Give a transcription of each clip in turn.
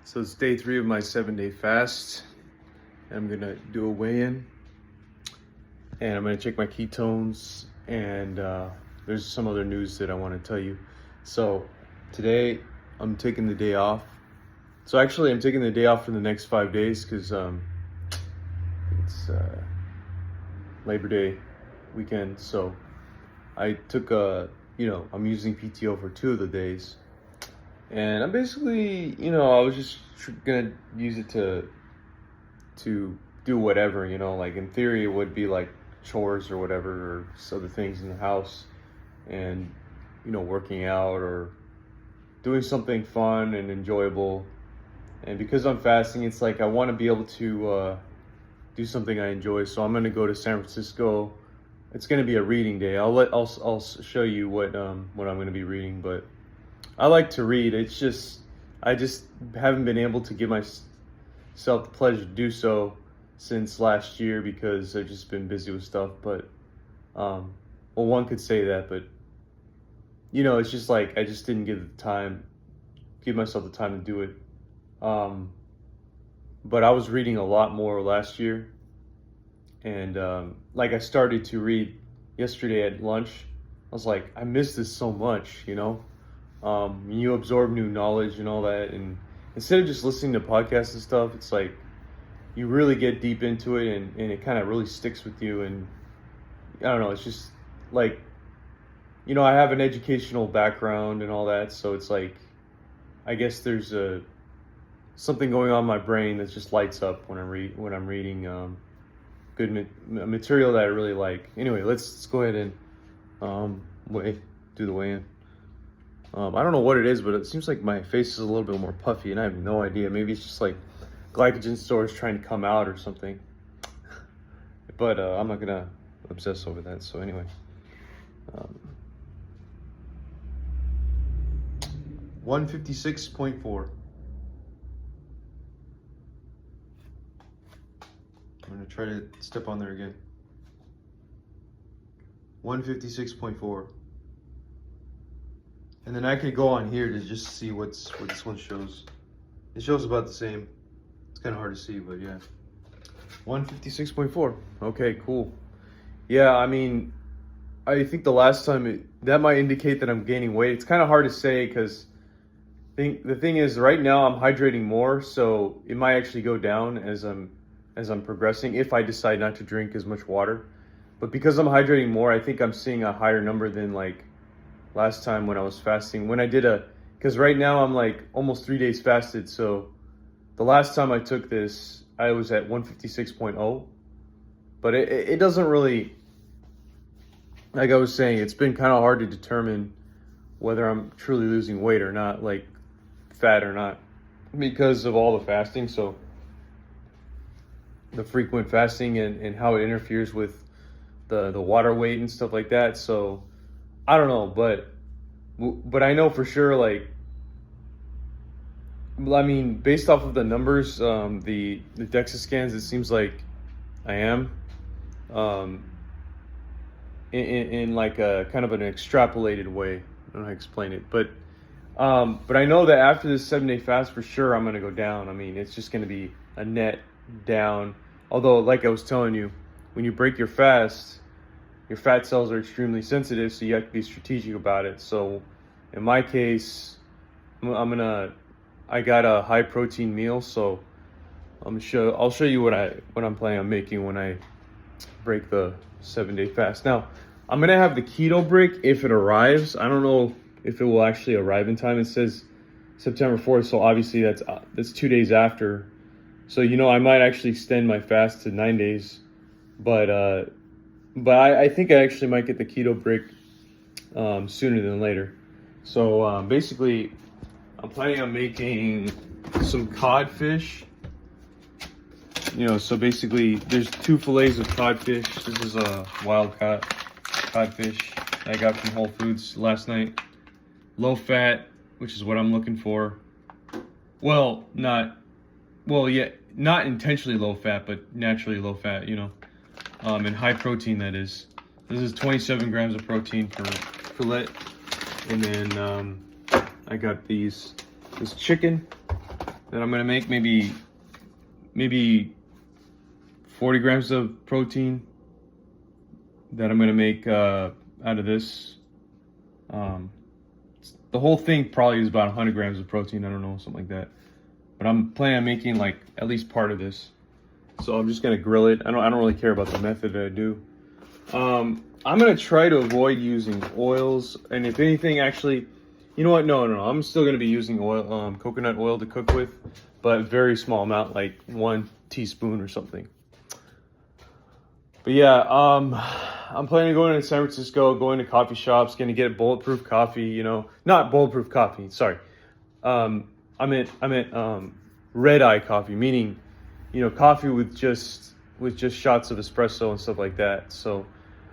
So it's day 3 of my 7-day fast. I'm gonna do a weigh-in and I'm gonna check my ketones, and there's some other news that I want to tell you. So today I'm taking the day off. So actually I'm taking the day off for the next 5 days because it's Labor Day weekend. So I took I'm using PTO for 2 of the days. And I'm basically, I was just gonna use it to do whatever, like in theory it would be like chores or whatever, or other things in the house, and working out or doing something fun and enjoyable. And because I'm fasting, it's like I want to be able to do something I enjoy. So I'm gonna go to San Francisco. It's gonna be a reading day. I'll show you what I'm gonna be reading, but I like to read. It's just, I just haven't been able to give myself the pleasure to do so since last year because I've just been busy with stuff. But, well, one could say that, but, it's just like I just didn't give myself the time to do it. But I was reading a lot more last year. And I started to read yesterday at lunch. I was like, I miss this so much, you absorb new knowledge and all that, and instead of just listening to podcasts and stuff, it's like you really get deep into it, and it kind of really sticks with you. And I don't know, it's just like, I have an educational background and all that, so it's like I guess there's something going on in my brain that just lights up when I'm reading good material that I really like. Anyway, let's go ahead and do the weigh-in. I don't know what it is, but it seems like my face is a little bit more puffy, and I have no idea. Maybe it's just like glycogen stores trying to come out or something. But I'm not gonna obsess over that. So anyway, 156.4. I'm gonna try to step on there again. 156.4. And then I could go on here to just see what this one shows. It shows about the same. It's kind of hard to see, but yeah. 156.4. Okay, cool. Yeah, I mean, I think the last time that might indicate that I'm gaining weight. It's kind of hard to say because the thing is, right now I'm hydrating more, so it might actually go down as I'm progressing if I decide not to drink as much water. But because I'm hydrating more, I think I'm seeing a higher number than like last time when I was fasting. When I did because right now I'm like almost 3 days fasted. So the last time I took this, I was at 156.0. But it doesn't really, like I was saying, it's been kind of hard to determine whether I'm truly losing weight or not, like fat or not, because of all the fasting. So the frequent fasting and how it interferes with the water weight and stuff like that. So I don't know, but I know for sure, like, I mean, based off of the numbers, the DEXA scans, it seems like I am in like a kind of an extrapolated way. I don't know how to explain it, but I know that after this 7-day fast, for sure, I'm going to go down. I mean, it's just going to be a net down. Although, like I was telling you, when you break your fast, your fat cells are extremely sensitive, so you have to be strategic about it. So in my case, I got a high protein meal, so I'll show you what I'm planning on making when I break the 7-day fast. Now, I'm gonna have the keto break if it arrives. I don't know if it will actually arrive in time. It says September 4th, so obviously that's 2 days after. So I might actually extend my fast to 9 days, but I think I actually might get the keto break sooner than later. So basically, I'm planning on making some codfish. So basically, there's 2 fillets of codfish. This is a wild caught codfish I got from Whole Foods last night. Low fat, which is what I'm looking for. Not intentionally low fat, but naturally low fat, and high protein, that is. This is 27 grams of protein per fillet. And then I got this chicken. Then I'm gonna make maybe 40 grams of protein that I'm gonna make out of this. The whole thing probably is about 100 grams of protein. I don't know, something like that. But I'm planning on making like at least part of this. So I'm just gonna grill it. I don't really care about the method that I do. I'm gonna try to avoid using oils, and if anything, actually, you know what? No. I'm still gonna be using oil, coconut oil to cook with, but very small amount, like 1 teaspoon or something. But yeah, I'm planning on going to San Francisco, going to coffee shops, gonna get bulletproof coffee. You know, not bulletproof coffee. Sorry, I meant red eye coffee, meaning, you know, coffee with just shots of espresso and stuff like that. So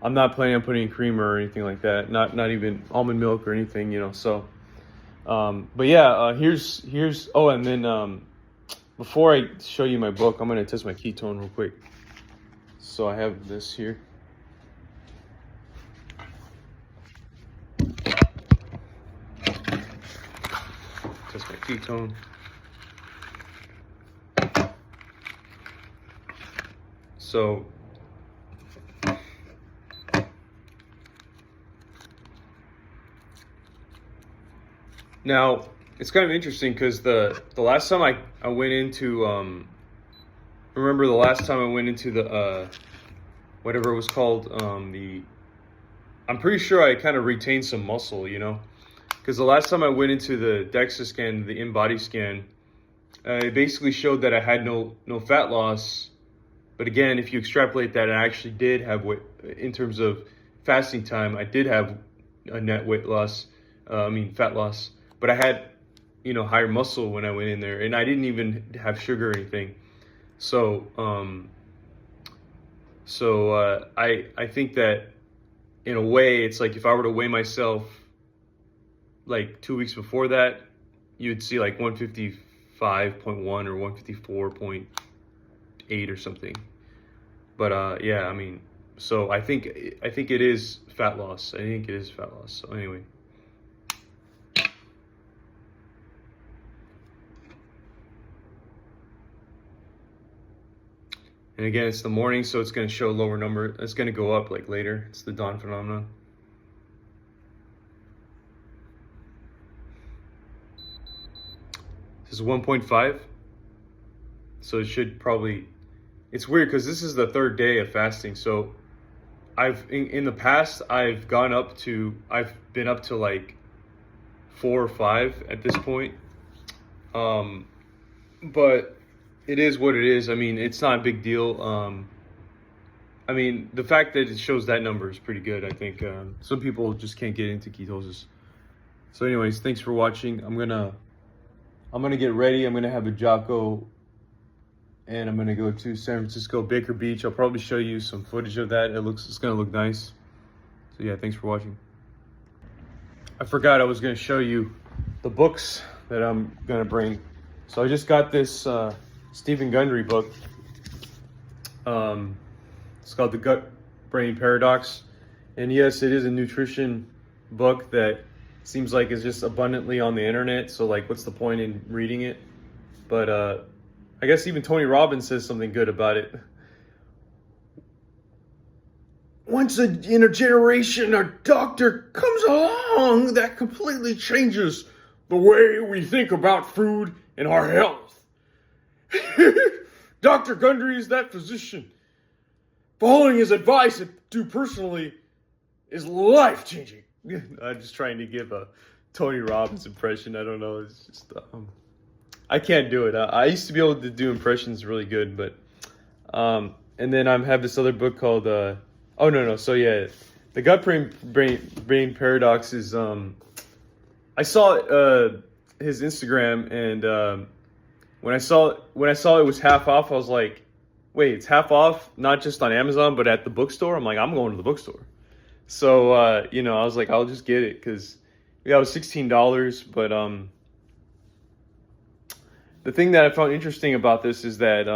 I'm not planning on putting creamer or anything like that. Not even almond milk or anything. You know. So, but yeah, here's. Oh, and then before I show you my book, I'm gonna test my ketone real quick. So I have this here. Test my ketone. So now it's kind of interesting because the last time I went into remember the last time I went into the whatever it was called, I'm pretty sure I kind of retained some muscle, you know, because the last time I went into the DEXA scan, the in-body scan, it basically showed that I had no fat loss. But again, if you extrapolate that, I actually did have weight, in terms of fasting time, I did have a net weight loss, fat loss, but I had, you know, higher muscle when I went in there, and I didn't even have sugar or anything. So, I think that in a way, it's like if I were to weigh myself like 2 weeks before that, you'd see like 155.1 or 154.8 or something. But yeah, I mean, so I think it is fat loss. I think it is fat loss. So anyway. And again, it's the morning, so it's going to show a lower number. It's going to go up like later. It's the dawn phenomenon. This is 1.5. So it should probably, it's weird because this is the third day of fasting. So I've, in the past, I've been up to like 4 or 5 at this point. But it is what it is. I mean, it's not a big deal. I mean, the fact that it shows that number is pretty good. I think some people just can't get into ketosis. So anyways, thanks for watching. I'm gonna get ready. I'm gonna have a Jocko, and I'm gonna go to San Francisco, Baker Beach. I'll probably show you some footage of that. It's gonna look nice. So yeah, thanks for watching. I forgot I was gonna show you the books that I'm gonna bring. So I just got this Stephen Gundry book. It's called The Gut-Brain Paradox. And yes, it is a nutrition book that seems like it's just abundantly on the internet. So like, what's the point in reading it? But I guess even Tony Robbins says something good about it. Once in a generation, a doctor comes along that completely changes the way we think about food and our health. Dr. Gundry is that physician. Following his advice and do personally is life-changing. I'm just trying to give a Tony Robbins impression. I don't know. It's just I can't do it. I used to be able to do impressions really good, but and then I have this other book called So yeah, The Gut-Brain Paradox is I saw his Instagram, and when I saw it was half off, I was like, wait, it's half off, not just on Amazon, but at the bookstore? I'm like, I'm going to the bookstore. So, I was like, I'll just get it, because it was $16, but the thing that I found interesting about this is that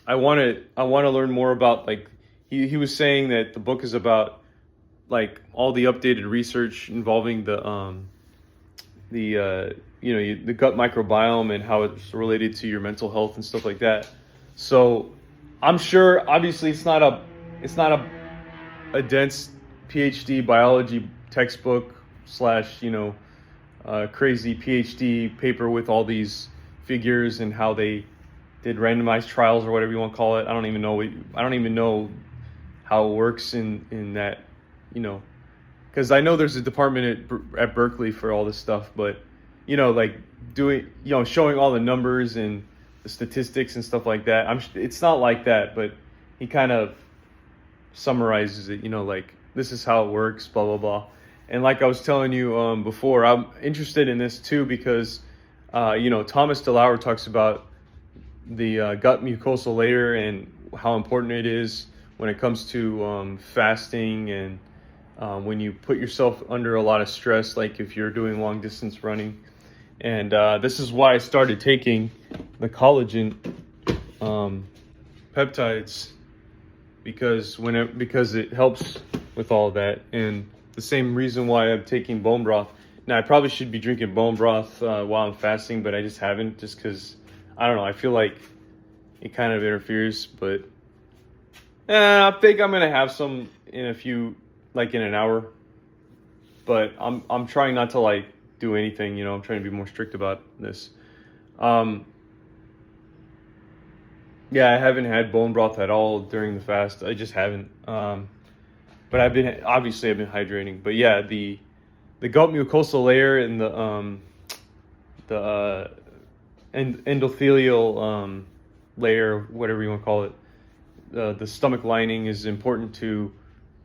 I want to learn more about, like, he was saying that the book is about, like, all the updated research involving the the gut microbiome and how it's related to your mental health and stuff like that. So I'm sure, obviously, it's not a dense PhD biology textbook slash crazy PhD paper with all these figures and how they did randomized trials or whatever you want to call it. I don't even know how it works in that, because I know there's a department at Berkeley for all this stuff, but like doing, showing all the numbers and the statistics and stuff like that. It's not like that, but he kind of summarizes it, like this is how it works, blah blah blah. And like I was telling you before, I'm interested in this too because Thomas DeLauer talks about the gut mucosal layer and how important it is when it comes to fasting and when you put yourself under a lot of stress, like if you're doing long distance running. And this is why I started taking the collagen peptides, because it helps with all that. And the same reason why I'm taking bone broth. Now I probably should be drinking bone broth while I'm fasting, but I just haven't, just because I don't know, I feel like it kind of interferes. But I think I'm gonna have some in in an hour. But I'm trying not to like do anything, I'm trying to be more strict about this. Yeah, I haven't had bone broth at all during the fast. I just haven't. But I've been hydrating. But yeah, the gut mucosal layer and the endothelial layer, whatever you want to call it, the stomach lining is important to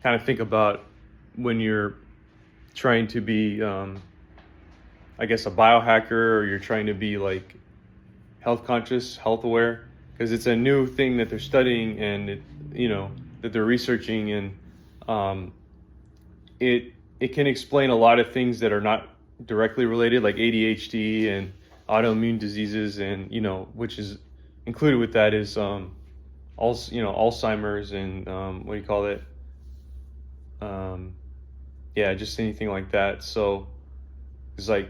kind of think about when you're trying to be, I guess, a biohacker, or you're trying to be like health conscious, health aware, because it's a new thing that they're studying and that they're researching, and it can explain a lot of things that are not directly related, like ADHD and autoimmune diseases, and which is included with that is Alzheimer's and what do you call it? Yeah, just anything like that. So it's like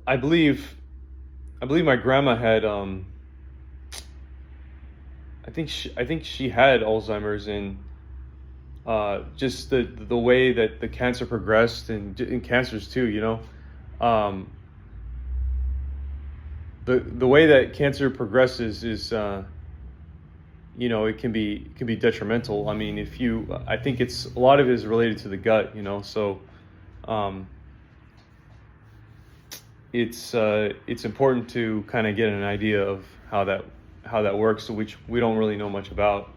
I believe my grandma had I think she had Alzheimer's, and just the way that the cancer progressed, and in cancers too, the way that cancer progresses is it can be detrimental. I mean, I think a lot of it is related to the gut, so it's important to kind of get an idea of how that works, which we don't really know much about.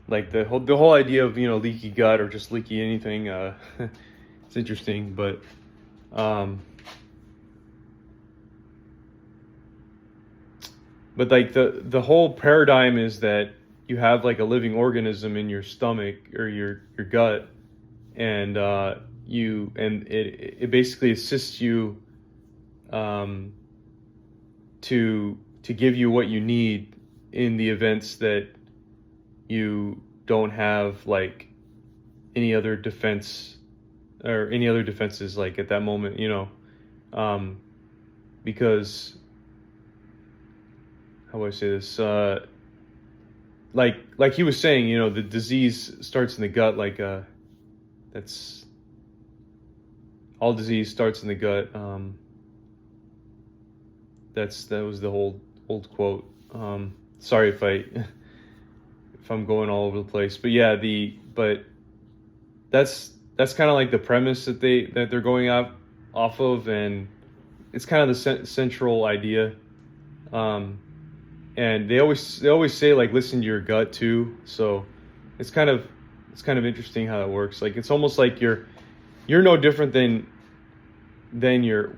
Like the whole idea of leaky gut or just leaky anything, it's interesting, but like the whole paradigm is that you have like a living organism in your stomach or your gut, and it basically assists you to give you what you need in the events that you don't have like any other defense or any other defenses like at that moment, because how do I say this? Like he was saying, the disease starts in the gut. Like that's all disease starts in the gut. That was the whole old quote. Sorry if I'm going all over the place, but yeah, but that's kind of like the premise that they're going off of, and it's kind of the central idea. And they always say like listen to your gut too. So it's kind of interesting how that works. Like it's almost like you're no different than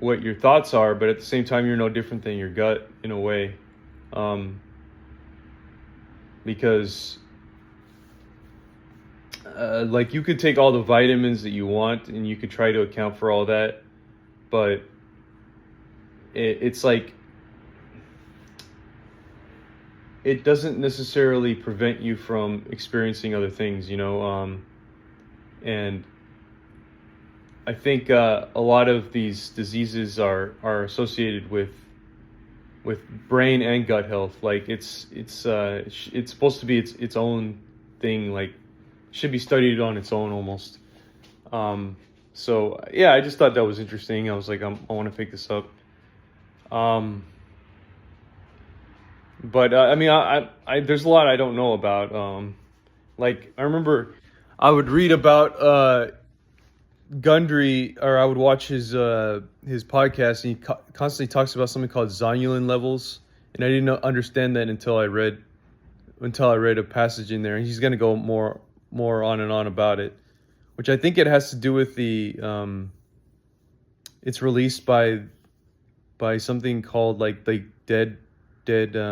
what your thoughts are, but at the same time you're no different than your gut in a way, because like you could take all the vitamins that you want and you could try to account for all that, but it's like it doesn't necessarily prevent you from experiencing other things, and I think a lot of these diseases are associated with brain and gut health. Like it's supposed to be its own thing. Like should be studied on its own almost. So yeah, I just thought that was interesting. I was like, I want to pick this up. Um, but I mean, there's a lot I don't know about. Like I remember I would read about Gundry, or I would watch his podcast, and he constantly talks about something called zonulin levels, and I didn't understand that until I read a passage in there, and he's going to go more on and on about it, which I think it has to do with it's released by something called like the dead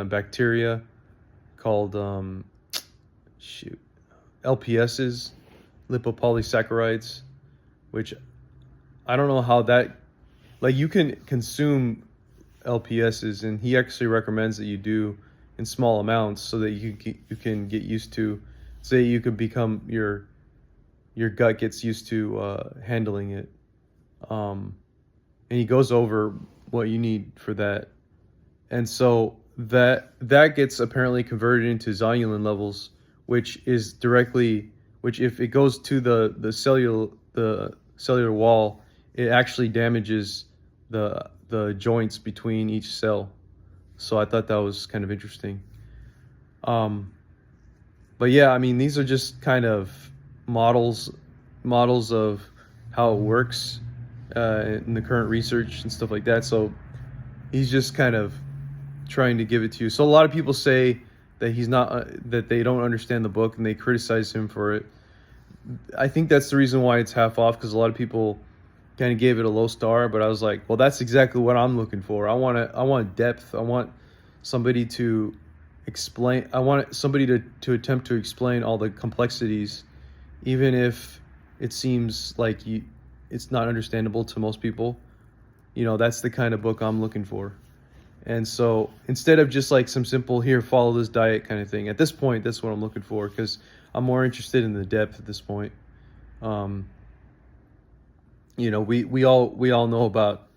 bacteria called LPSs, lipopolysaccharides, which I don't know how that, like you can consume LPSs, and he actually recommends that you do in small amounts so that you can get used to, say you could become your gut gets used to handling it. And he goes over what you need for that. And so that gets apparently converted into zonulin levels, which if it goes to the cellular wall, it actually damages the joints between each cell. So I thought that was kind of interesting. But yeah, I mean, these are just kind of models of how it works in the current research and stuff like that. So he's just kind of trying to give it to you. So a lot of people say that he's not that they don't understand the book, and they criticize him for it. I think that's the reason why it's half off, because a lot of people kind of gave it a low star, but I was like, well, that's exactly what I'm looking for. I want depth. I want somebody to explain. I want somebody to attempt to explain all the complexities, even if it seems like it's not understandable to most people. You know, that's the kind of book I'm looking for. And so instead of just like some simple here, follow this diet kind of thing, at this point, that's what I'm looking for, because I'm more interested in the depth at this point. You know, we all know about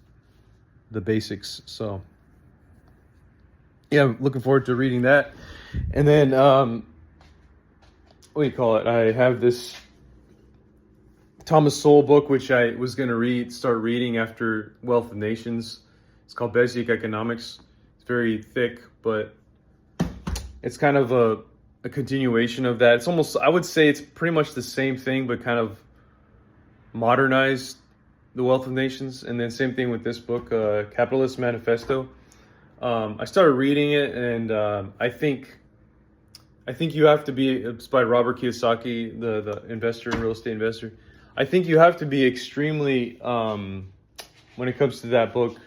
the basics. So yeah, I'm looking forward to reading that. And then what do you call it? I have this Thomas Sowell book, which I was going to start reading after Wealth of Nations. It's called Basic Economics. It's very thick, but it's kind of a continuation of that. It's almost, I would say it's pretty much the same thing, but kind of modernized the Wealth of Nations. And then same thing with this book, Capitalist Manifesto. I started reading it, and I think you have to be, it's by Robert Kiyosaki, the investor, real estate investor. I think you have to be extremely, when it comes to that book,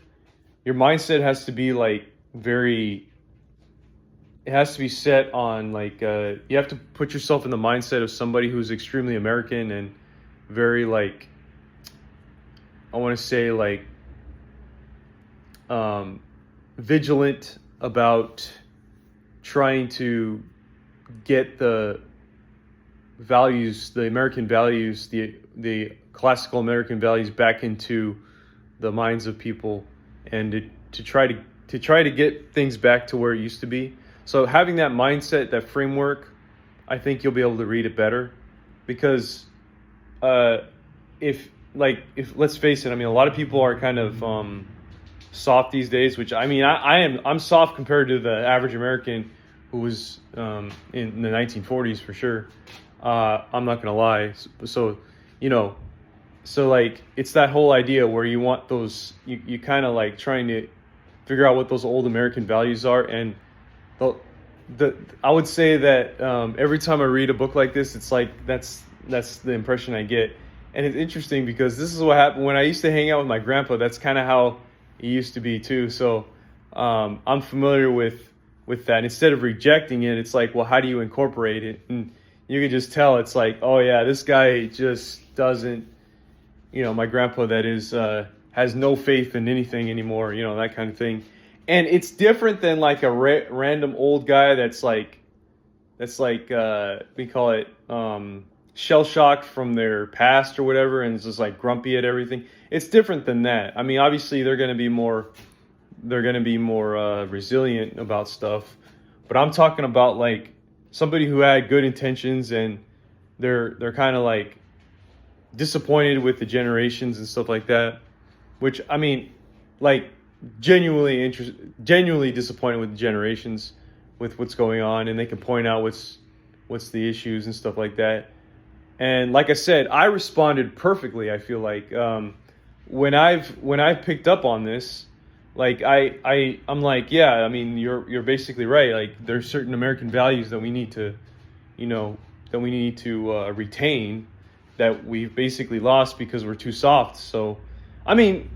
your mindset has to be like it has to be set on like, you have to put yourself in the mindset of somebody who's extremely American and very like, I want to say like, vigilant about trying to get the values, the American values, the classical American values back into the minds of people, and to try to get things back to where it used to be. So having that mindset, that framework, I think you'll be able to read it better, because if let's face it, I mean, a lot of people are kind of soft these days, which I mean, I'm soft compared to the average American who was in the 1940s for sure. I'm not gonna lie. So you know, so like it's that whole idea where you want those, you kind of like trying to figure out what those old American values are. And I would say that every time I read a book like this, it's like that's the impression I get. And it's interesting because this is what happened when I used to hang out with my grandpa. That's kind of how it used to be too. So I'm familiar with that. Instead of rejecting it, it's like, well, how do you incorporate it? And you can just tell it's like, oh yeah, this guy just doesn't, you know, my grandpa that is has no faith in anything anymore, you know, that kind of thing. And it's different than like a random old guy that's like we call it shell shocked from their past or whatever, and just like grumpy at everything. It's different than that. I mean, obviously they're going to be more resilient about stuff, but I'm talking about like somebody who had good intentions, and they're kind of like disappointed with the generations and stuff like that. Which, I mean, like genuinely disappointed with the generations, with what's going on, and they can point out what's the issues and stuff like that. And like I said, I responded perfectly. I feel like when I've picked up on this, like I'm like, yeah, I mean, you're basically right. Like there's certain American values that we need to, retain, that we've basically lost because we're too soft. So, I mean,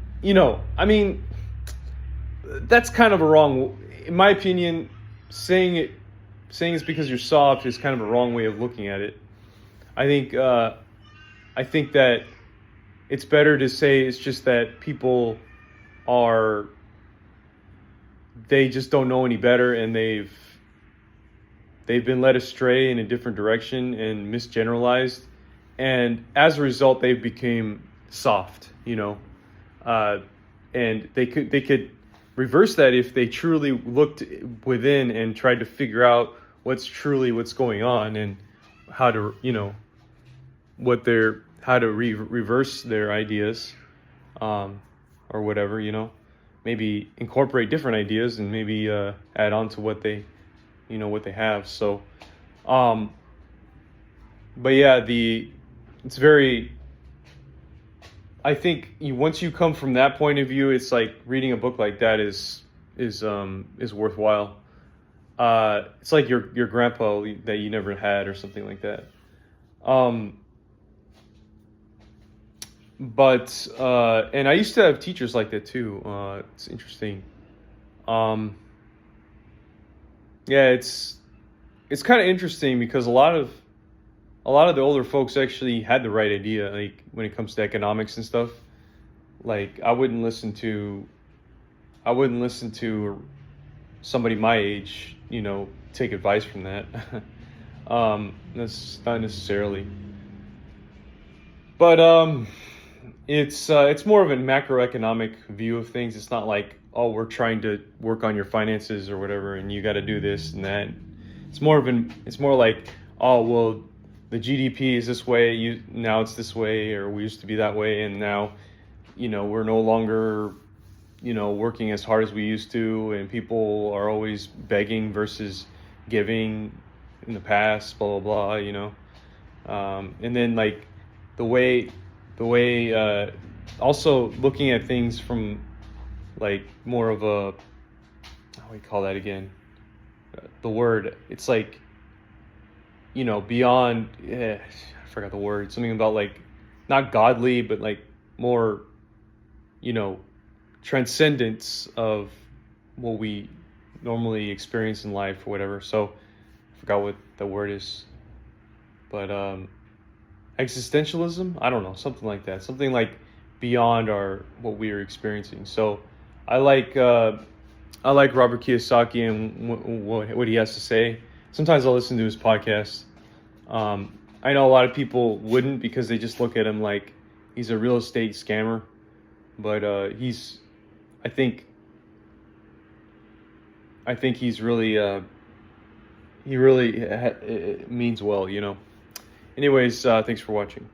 that's kind of a wrong, in my opinion. Saying it's because you're soft is kind of a wrong way of looking at it. I think that it's better to say it's just that people they just don't know any better, and they've been led astray in a different direction and misgeneralized, and as a result they became soft, and they could reverse that if they truly looked within and tried to figure out what's going on, and how to reverse their ideas, or whatever, maybe incorporate different ideas, and maybe add on to what they have. So but yeah, it's very, I think once you come from that point of view, it's like reading a book like that is worthwhile. It's like your grandpa that you never had, or something like that. But and I used to have teachers like that too. It's interesting. Yeah, it's kind of interesting because a lot of the older folks actually had the right idea, like when it comes to economics and stuff. Like I wouldn't listen to somebody my age, take advice from that. That's not necessarily. But it's more of a macroeconomic view of things. It's not like, oh, we're trying to work on your finances or whatever, and you got to do this and that. It's more like, oh, well, the GDP is this way, now it's this way, or we used to be that way, and now, we're no longer, working as hard as we used to, and people are always begging versus giving in the past, blah blah blah, and then like the way also looking at things from like more of a, how do we call that again? The word, it's like, beyond, I forgot the word, something about like not godly, but like more, transcendence of what we normally experience in life or whatever. So I forgot what the word is, but existentialism, I don't know, something like that, something like beyond what we are experiencing. So I like Robert Kiyosaki and what he has to say. Sometimes I'll listen to his podcast. I know a lot of people wouldn't, because they just look at him like he's a real estate scammer, but I think he's really he really means well, Anyways, thanks for watching.